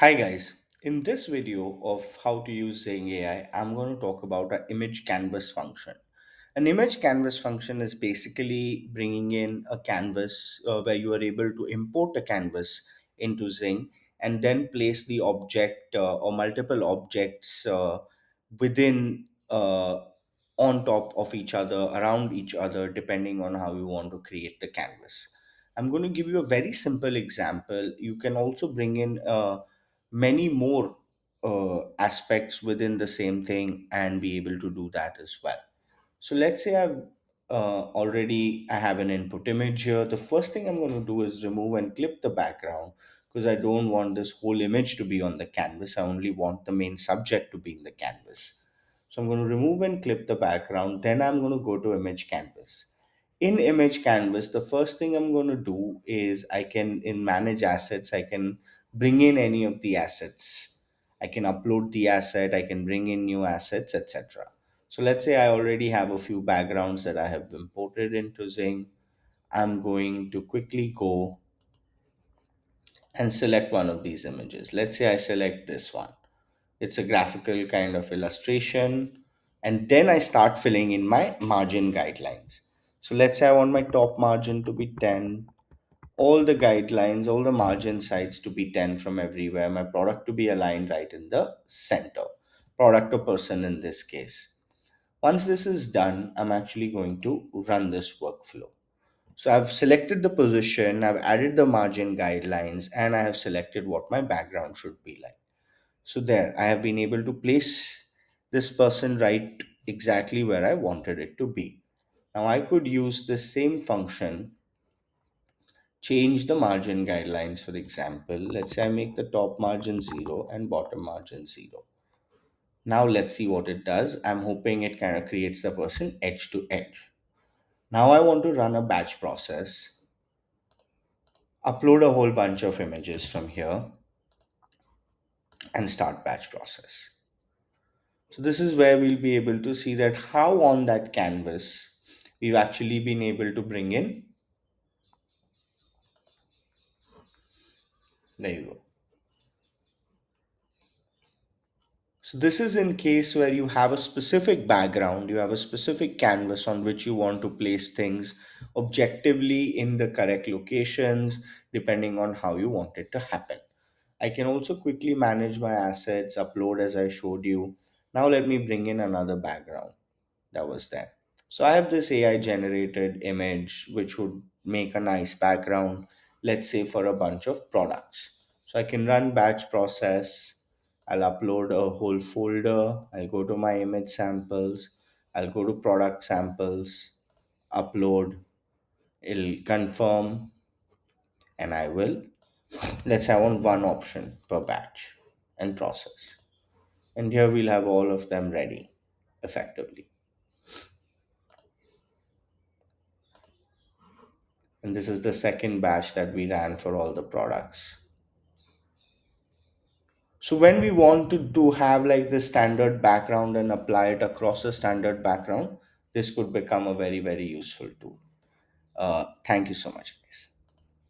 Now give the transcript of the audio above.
Hi guys, in this video of how to use ZYNG AI, I'm going to talk about an image canvas function. An image canvas function is basically bringing in a canvas where you are able to import a canvas into ZYNG and then place the object or multiple objects within on top of each other, around each other, depending on how you want to create the canvas. I'm going to give you a very simple example. You can also bring in many more aspects within the same thing and be able to do that as well. So let's say I have an input image here. The first thing I'm going to do is remove and clip the background because I don't want this whole image to be on the canvas. I only want the main subject to be in the canvas. So I'm going to remove and clip the background. Then I'm going to go to image canvas. In image canvas, the first thing I'm going to do is in manage assets, I can bring in any of the assets. I can upload the asset, I can bring in new assets, etc. So let's say I already have a few backgrounds that I have imported into ZYNG. I'm going to quickly go and select one of these images. Let's say I select this one. It's a graphical kind of illustration. And then I start filling in my margin guidelines. So let's say I want my top margin to be 10, all the guidelines, all the margin sides to be 10 from everywhere, my product to be aligned right in the center, product or person in this case. Once this is done, I'm actually going to run this workflow. So I've selected the position, I've added the margin guidelines, and I have selected what my background should be like. So there, I have been able to place this person right exactly where I wanted it to be. Now I could use the same function, change the margin guidelines. For example, let's say I make the top margin 0 and bottom margin 0. Now let's see what it does. I'm hoping it kind of creates the person edge to edge. Now I want to run a batch process, upload a whole bunch of images from here, and start batch process. So this is where we'll be able to see that how on that canvas we've actually been able to bring in. There you go. So this is in case where you have a specific background, you have a specific canvas on which you want to place things objectively in the correct locations, depending on how you want it to happen. I can also quickly manage my assets, upload as I showed you. Now let me bring in another background that was there. So I have this AI generated image which would make a nice background, let's say for a bunch of products. So I can run batch process. I'll upload a whole folder. I'll go to my image samples. I'll go to product samples, upload, it'll confirm, and I will. Let's have on one option per batch and process. And here we'll have all of them ready effectively. And this is the second batch that we ran for all the products. So when we want to have like the standard background and apply it across a standard background, this could become a very, very useful tool. Thank you so much, guys.